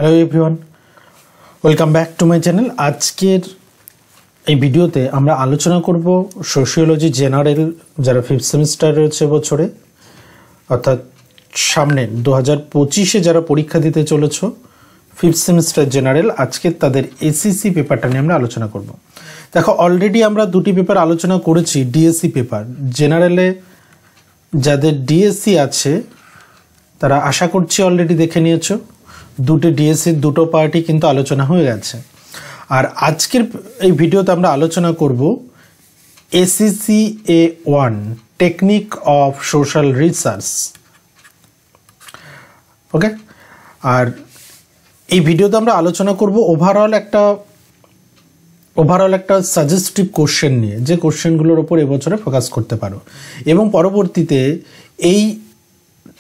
Hello everyone, welcome back to my channel. আজকের এই ভিডিওতে আমরা আলোচনা করব সোশিওলজি জেনারেল যারা ফিফথ সেমিস্টার রয়েছে বছরে, অর্থাৎ সামনে 2025-এ যারা পরীক্ষা দিতে চলেছ ফিফথ সেমিস্টার জেনারেল, আজকে তাদের এসিসি পেপারটা নিয়ে আমরা আলোচনা করব। দেখো, অলরেডি আমরা দুটি পেপার আলোচনা করেছি। ডিএসসি পেপার জেনারেলে যাদের ডিএসসি আছে তারা আশা করছি অলরেডি দেখে নিয়েছো। দুটো ডিএসসির দুটো পার্টই কিন্তু আলোচনা হয়ে গেছে। আর আজকের এই ভিডিওতে আমরা আলোচনা করব ACCA1 technique of social research. Okay, আর এই ভিডিওতে আমরা আলোচনা করব ওভারঅল একটা সাজেস্টিভ কোশ্চেন নিয়ে, যে কোশ্চেনগুলোর ওপর এবছরে ফোকাস করতে পারো। এবং পরবর্তীতে এই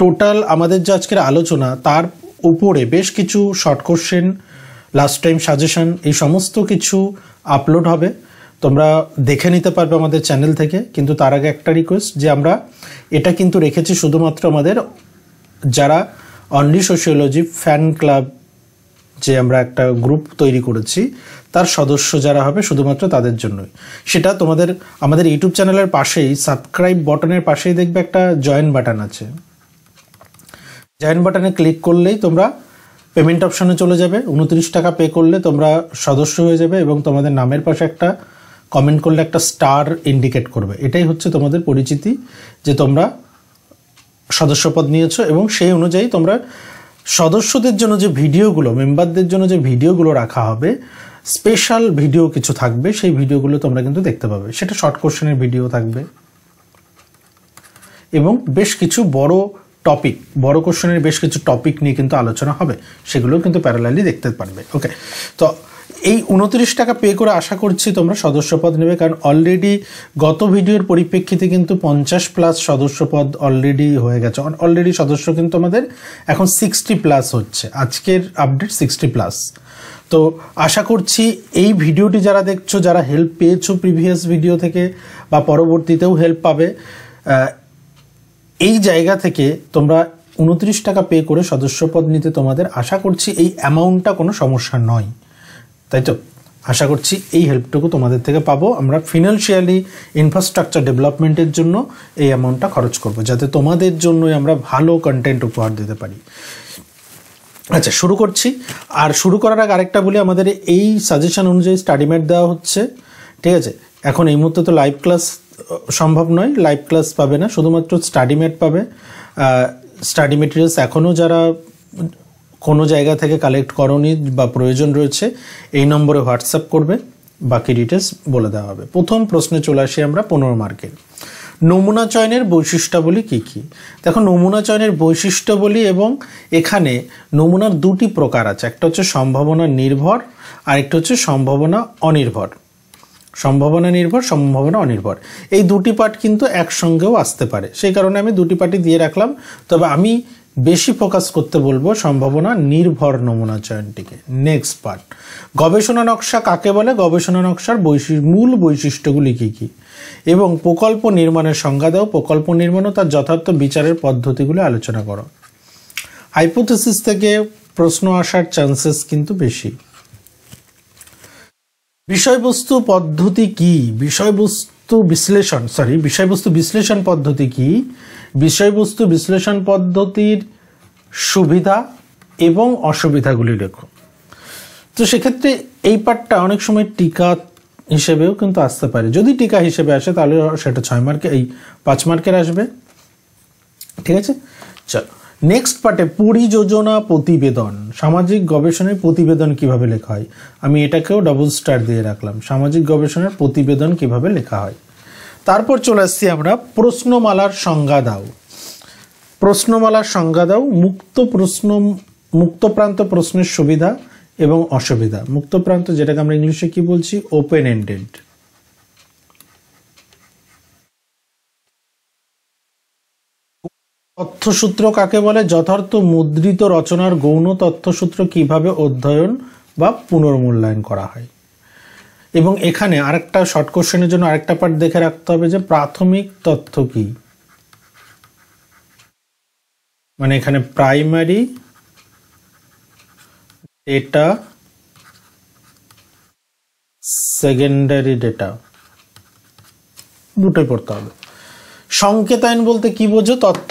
টোটাল আমাদের যে আজকের আলোচনা তার উপরে বেশ কিছু short question, last time suggestion, এই সমস্ত কিছু আপলোড হবে, তোমরা দেখে নিতে পারবে আমাদের চ্যানেল থেকে। কিন্তু তার আগে একটা রিকোয়েস্ট, যে আমরা এটা কিন্তু রেখেছি শুধুমাত্র আমাদের যারা অনলি সোশিওলজি ফ্যান ক্লাব, যে আমরা একটা গ্রুপ তৈরি করেছি তার সদস্য যারা হবে শুধুমাত্র তাদের জন্যই। সেটা তোমাদের আমাদের ইউটিউব চ্যানেলের পাশেই সাবস্ক্রাইব বাটনের পাশেই দেখবে একটা জয়েন বাটন আছে। জয়েন বাটনে ক্লিক করলেই তোমরা পেমেন্ট অপশনে চলে যাবে। 29 টাকা পে করলে তোমরা সদস্য হয়ে যাবে এবং তোমাদের নামের পাশে একটা কমেন্ট করলে একটা স্টার ইন্ডিকেট করবে। এটাই হচ্ছে তোমাদের পরিচিতি যে তোমরা সদস্যপদ নিয়েছো, এবং সেই অনুযায়ী তোমরা সদস্যদের জন্য যে ভিডিওগুলো, মেম্বারদের জন্য যে ভিডিওগুলো রাখা হবে, স্পেশাল ভিডিও কিছু থাকবে, সেই ভিডিওগুলো তোমরা কিন্তু দেখতে পাবে। সেটা শর্ট কোশ্চেনের ভিডিও থাকবে এবং বেশ কিছু বড় কোশ্চেনের বেশ কিছু টপিক নিয়ে কিন্তু আলোচনা হবে, সেগুলো কিন্তু প্যারালালি দেখতে পারবে। ওকে, তো এই 29 টাকা পে করে আশা করছি তোমরা সদস্যপদ নেবে, কারণ অলরেডি গত ভিডিওর পরিপ্রেক্ষিতে কিন্তু 50+ সদস্যপদ অলরেডি হয়ে গেছে। অলরেডি সদস্য কিন্তু আমাদের এখন 60+ হচ্ছে, আজকের আপডেট 60+। তো আশা করছি এই ভিডিওটি যারা দেখছো, যারা হেল্প পেয়েছো প্রিভিয়াস ভিডিও থেকে বা পরবর্তীতেও হেল্প পাবে, এই জায়গা থেকে তোমরা 29 টাকা পে করে সদস্যপদ নিতে তোমাদের আশা করছি এই অ্যামাউন্টটা কোনো সমস্যা নয়, তাই তো? আশা করছি এই হেল্পটুকু তোমাদের থেকে পাবো। আমরা ফিনান্সিয়ালি ইনফ্রাস্ট্রাকচার ডেভেলপমেন্টের জন্য এই অ্যামাউন্টটা খরচ করব, যাতে তোমাদের জন্যই আমরা ভালো কন্টেন্ট উপহার দিতে পারি। আচ্ছা, শুরু করছি। আর শুরু করার আগে আরেকটা বলি, আমাদের এই সাজেশন অনুযায়ী স্টাডি ম্যাট দেওয়া হচ্ছে, ঠিক আছে? এখন এই মুহূর্তে তো লাইভ ক্লাস সম্ভব নয়, লাইভ ক্লাস পাবে না, শুধুমাত্র স্টাডি ম্যাট পাবে। স্টাডি মেটেরিয়ালস এখনও যারা কোনো জায়গা থেকে কালেক্ট করনি বা প্রয়োজন রয়েছে, এই নম্বরে হোয়াটসঅ্যাপ করবে, বাকি ডিটেলস বলে দেওয়া হবে। প্রথম প্রশ্নে চলে আসি আমরা 15 মার্কের। নমুনা চয়নের বৈশিষ্ট্যাবলী কী কী? দেখো, নমুনা চয়নের বৈশিষ্ট্যাবলী, এবং এখানে নমুনার দুটি প্রকার আছে, একটা হচ্ছে সম্ভাবনা নির্ভর আর একটা হচ্ছে সম্ভাবনা অনির্ভর। সম্ভাবনা নির্ভর, সম্ভাবনা অনির্ভর, এই দুটি পার্ট কিন্তু একসঙ্গেও আসতে পারে, সেই কারণে আমি দুটি পার্টই দিয়ে রাখলাম। তবে আমি বেশি ফোকাস করতে বলবো সম্ভাবনা নির্ভর নমুনা চয়নটিকে। নেক্সট পার্ট, গবেষণা নকশা কাকে বলে, গবেষণা নকশার মূল বৈশিষ্ট্যগুলি কী কী, এবং প্রকল্প নির্মাণের সংজ্ঞা দাও, প্রকল্প নির্মাণ ও তার যথার্থ বিচারের পদ্ধতিগুলো আলোচনা করো। হাইপোথেসিস থেকে প্রশ্ন আসার চান্সেস কিন্তু বেশি। বিষয়বস্তু পদ্ধতি কি, বিষয়বস্তু বিশ্লেষণ পদ্ধতি কি, বিষয়বস্তু বিশ্লেষণ পদ্ধতির সুবিধা এবং অসুবিধাগুলি লেখো। তো সেক্ষেত্রে এই পার্টটা অনেক সময় টিকা হিসেবেও কিন্তু আসতে পারে। যদি টিকা হিসেবে আসে তাহলে সেটা 6 মার্কে, এই 5 মার্কের আসবে, ঠিক আছে? চলো নেক্সট পার্টে, পরিযোজনা প্রতিবেদন, সামাজিক গবেষণায় প্রতিবেদন কিভাবে লেখা হয়। আমি এটাকেও ডবল স্টার দিয়ে রাখলাম, সামাজিক গবেষণার প্রতিবেদন কিভাবে লেখা হয়। তারপর চলে আসছি আমরা প্রশ্নমালার সংজ্ঞা দাও। প্রশ্নমালার সংজ্ঞা দাও, মুক্তপ্রান্ত প্রশ্নের সুবিধা এবং অসুবিধা। মুক্তপ্রান্ত, যেটাকে আমরা ইংলিশে কি বলছি, ওপেন এন্ডেড। তথ্যসূত্র কাকে বলে, যথার্থ মুদ্রিত রচনার গৌণ তথ্যসূত্র কিভাবে অধ্যয়ন বা পুনর্মূল্যায়ন করা হয়। এবং এখানে আরেকটা শর্ট কোশ্চেনের জন্য আরেকটা পার্ট দেখে রাখতে হবে, যে প্রাথমিক তথ্য কি, মানে এখানে প্রাইমারি ডেটা, সেকেন্ডারি ডেটা, দুটোই পড়তে হবে। সংকেতায়ন বলতে কি বোঝো? তথ্য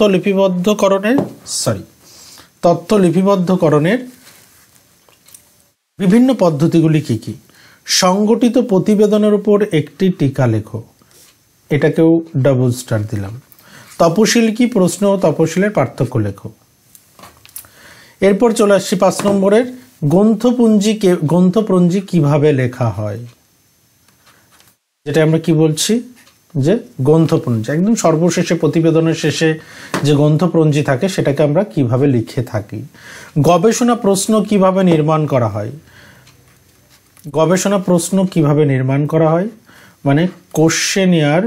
লিপিবদ্ধকরণের বিভিন্ন পদ্ধতিগুলি কি কি? সংগঠিত প্রতিবেদনের উপর একটি টিকা লেখো, এটাকেও ডাবল স্টার দিলাম। তপশিল কি? প্রশ্ন ও তপশিলের পার্থক্য লেখো। এরপর চলে আসছি 5 নম্বরের গ্রন্থপঞ্জি কিভাবে লেখা হয়, যেটা আমরা কি বলছি যে গ্রন্থপঞ্জি, একদম সর্বশেষে প্রতিবেদনের শেষে যে গ্রন্থপঞ্জি থাকে সেটাকে আমরা কিভাবে লিখে থাকি। গবেষণা প্রশ্ন কিভাবে নির্মাণ করা হয়? গবেষণা প্রশ্ন কিভাবে নির্মাণ করা হয় মানে কোশ্চেনিয়ার,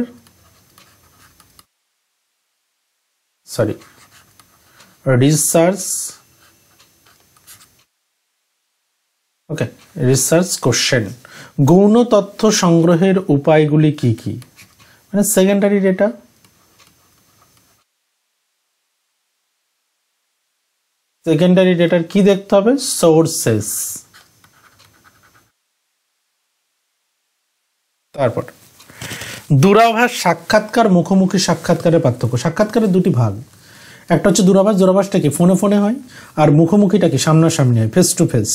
রিসার্চ কোশ্চেন। গৌণ তথ্য সংগ্রহের উপায়গুলি কি কি? মানে সেকেন্ডারি ডেটা। সেকেন্ডারি ডেটার কি দেখতে হবে? সোর্সেস। তারপর দূরাভাস সাক্ষাৎকার, মুখোমুখি সাক্ষাৎকারের পার্থক্য। সাক্ষাৎকারের দুটি ভাগ, একটা হচ্ছে দূরাভাস। দূরাভাসটা কি? ফোনে ফোনে হয়। আর মুখোমুখিটা কি? সামনাসামনি হয়, ফেস টু ফেস।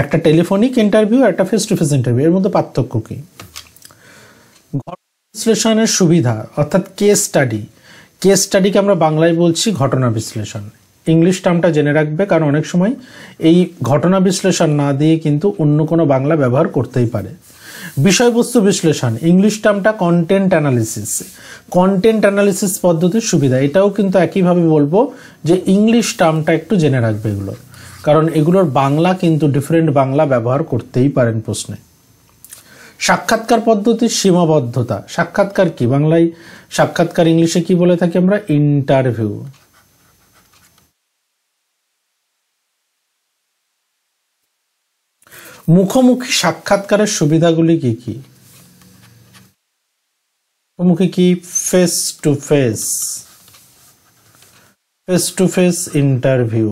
একটা টেলিফোনিক ইন্টারভিউ, একটা ফেস টু ফেস ইন্টারভিউ, এর মধ্যে পার্থক্য কি? বিশ্লেষণের সুবিধা অর্থাৎ কেস স্টাডি। কেস স্টাডিকে আমরা বাংলায় বলছি ঘটনা বিশ্লেষণ। ইংলিশ টার্মটা জেনে রাখবে, কারণ অনেক সময় এই ঘটনা বিশ্লেষণ না দিয়ে কিন্তু অন্য কোনো বাংলা ব্যবহার করতেই পারে। বিষয়বস্তু বিশ্লেষণ, ইংলিশ টার্মটা কন্টেন্ট অ্যানালিসিস। কন্টেন্ট অ্যানালিসিস পদ্ধতির সুবিধা, এটাও কিন্তু একইভাবে বলবো যে ইংলিশ টার্মটা একটু জেনে রাখবে এগুলো, কারণ এগুলোর বাংলা কিন্তু ডিফারেন্ট বাংলা ব্যবহার করতেই পারেন প্রশ্নে। সাক্ষাৎকার পদ্ধতির সীমাবদ্ধতা। সাক্ষাৎকার কি? বাংলায় সাক্ষাৎকার, ইংলিশে কি বলে থাকি আমরা? ইন্টারভিউ। মুখোমুখি সাক্ষাৎকারের সুবিধাগুলি কি কি? মুখোমুখি কি? Face to face interview.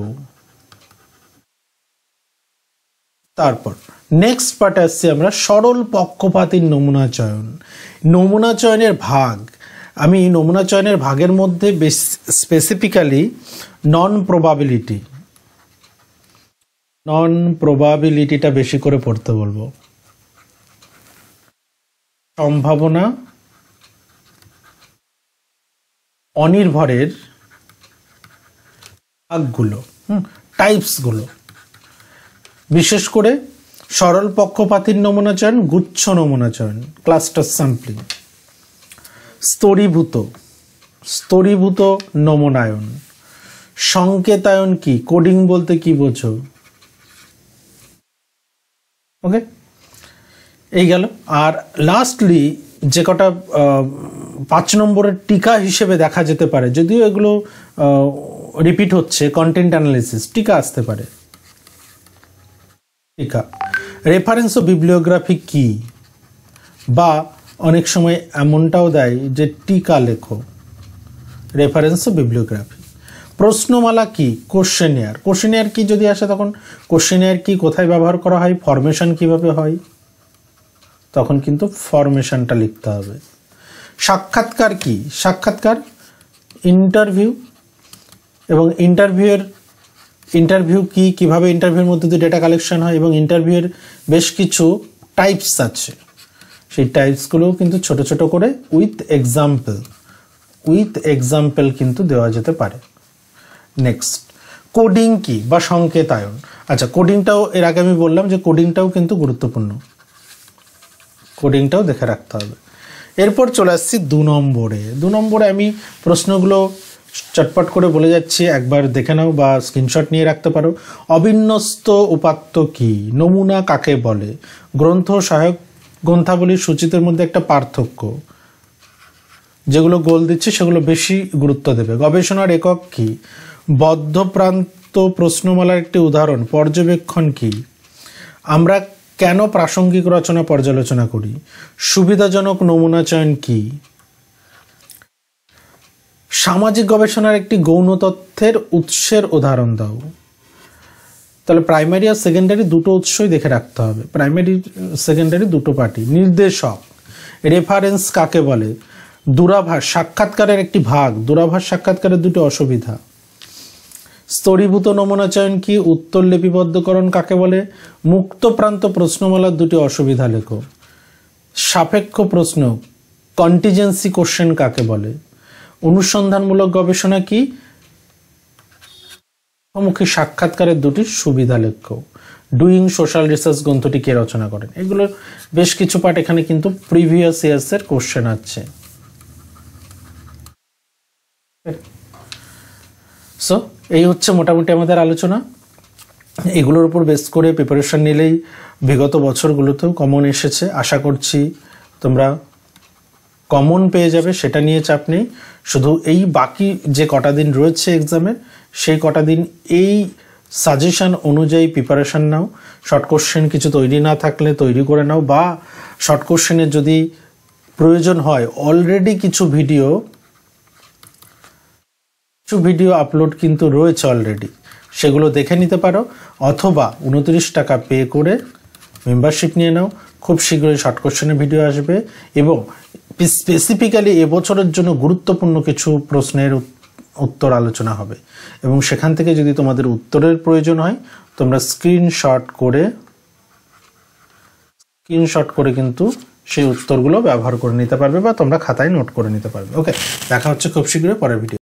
তারপর নেক্সট পার্টে আসছি আমরা সরল পক্ষপাতীর নমুনা চয়ন। নমুনা চয়নের ভাগ, আমি নমুনা চয়নের ভাগের মধ্যে স্পেসিফিক্যালি নন প্রবাবিলিটিটা বেশি করে পড়তে বলবো। সম্ভাবনা অনির্ভরের ভাগগুলো, টাইপসগুলো, বিশেষ করে সরল পক্ষপাতীর নমুনা চয়ন, গুচ্ছ নমুনা চয়ন, ক্লাস্টার স্যাম্পলিং। স্তরীভূত নমুনায়ন। সংকেতায়ন কি? কোডিং বলতে কি বোঝো? ওকে, এই গেল। আর লাস্টলি যে কটা 5 নম্বরের টিকা হিসেবে দেখা যেতে পারে, যদিও এগুলো রিপিট হচ্ছে, কন্টেন্ট অ্যানালিসিস টিকা আসতে পারে। টিকা, রেফারেন্স ও বিবলিওগ্রাফি কি? বা অনেক সময় এমনটাও দেয় যে টিকা লেখো, রেফারেন্স ও বিবলিওগ্রাফি। প্রশ্নমালা কি? কোশ্চেনিয়ার কি যদি আসে তখন কোশ্চেনিয়ার কি কোথায় ব্যবহার করা হয়, ফরমেশন কিভাবে হয়, তখন কিন্তু ফরমেশনটা লিখতে হবে। সাক্ষাৎকার কি? সাক্ষাৎকার ইন্টারভিউ, এবং ইন্টারভিউ কি, কিভাবে ইন্টারভিউর মধ্যে দিয়ে ডেটা কালেকশন হয়, এবং ইন্টারভিউয়ের বেশ কিছু টাইপস আছে, সেই টাইপসগুলোও কিন্তু ছোট ছোট করে উইথ এক্সাম্পল কিন্তু দেওয়া যেতে পারে। নেক্সট, কোডিং কি বা সংকেতায়ন। আচ্ছা, কোডিংটাও এর আগে আমি বললাম যে কোডিংটাও কিন্তু গুরুত্বপূর্ণ, কোডিংটাও দেখে রাখতে হবে। এরপর চলে আসছি 2 নম্বরে। আমি প্রশ্নগুলো চটপট করে বলে যাচ্ছি, একবার দেখে নাও বা স্ক্রিনশট নিয়ে রাখতে পারো। অবিন্যস্ত উপাত্ত কি? নমুনা কাকে বলে? গ্রন্থ সহায়ক গ্রন্থাবলীর সূচিতের মধ্যে একটা পার্থক্য, যেগুলো গোল দিচ্ছে সেগুলো বেশি গুরুত্ব দেবে। গবেষণার একক কি? বদ্ধপ্রান্ত প্রশ্নমালার একটি উদাহরণ। পর্যবেক্ষণ কি? আমরা কেন প্রাসঙ্গিক রচনা পর্যালোচনা করি? সুবিধাজনক নমুনা চয়ন কি? সামাজিক গবেষণার একটি গৌণ তথ্যের উৎসের উদাহরণ দাও। তাহলে প্রাইমারি আর সেকেন্ডারি দুটো উৎসই দেখে রাখতে হবে, প্রাইমারি সেকেন্ডারি দুটো পার্টি। নির্দেশক, রেফারেন্স কাকে বলে? দূরাভাষ, সাক্ষাৎকারের একটি ভাগ। দূরাভাষ সাক্ষাৎকারের দুটো অসুবিধা। স্তরীভূত নমুনা চয়ন কি? উত্তর লিপিবদ্ধকরণ কাকে বলে? মুক্ত প্রান্ত প্রশ্নমালার দুটি অসুবিধা লেখো। সাপেক্ষ প্রশ্ন, কন্টিজেন্সি কোশ্চেন কাকে বলে? অনুসন্ধানমূলক গবেষণা কি? মুখোমুখি সাক্ষাৎকারের দুটি সুবিধা লেখো। ডুইং সোশ্যাল রিসার্চ গ্রন্থটি কে রচনা করেন? এগুলোর বেশ কিছু পার্ট এখানে কিন্তু প্রিভিয়াস ইয়ার্স এর কোশ্চেন আছে। সো এই হচ্ছে মোটামুটি আমাদের আলোচনা। এগুলোর উপর বেস করে প্রিপারেশন নিলেই বিগত বছরগুলোতেও কমন এসেছে। আশা করছি তোমরা কমন পেয়ে যাবে, সেটা নিয়ে চাপ নেই। শুধু এই বাকি যে কটা দিন রয়েছে এক্সামের, সেই কটা দিন এই সাজেশন অনুযায়ী প্রিপারেশন নাও। শর্ট কোশ্চেন কিছু তৈরি না থাকলে তৈরি করে নাও, বা শর্ট কোশ্চেনের যদি প্রয়োজন হয় অলরেডি কিছু ভিডিও আপলোড কিন্তু রয়েছে অলরেডি, সেগুলো দেখে নিতে পারো। অথবা 29 টাকা পে করে মেম্বারশিপ নিয়ে নাও। খুব শীঘ্রই শর্ট কোশ্চেনের ভিডিও আসবে এবং স্পেসিফিক্যালি এবছরের জন্য গুরুত্বপূর্ণ কিছু প্রশ্নের উত্তর আলোচনা হবে, এবং সেখান থেকে যদি তোমাদের উত্তরের প্রয়োজন হয় তোমরা স্ক্রিনশট করে কিন্তু সেই উত্তরগুলো ব্যবহার করে নিতে পারবে, বা তোমরা খাতায় নোট করে নিতে পারবে। ওকে, দেখা হচ্ছে খুব শীঘ্রই পরের ভিডিও।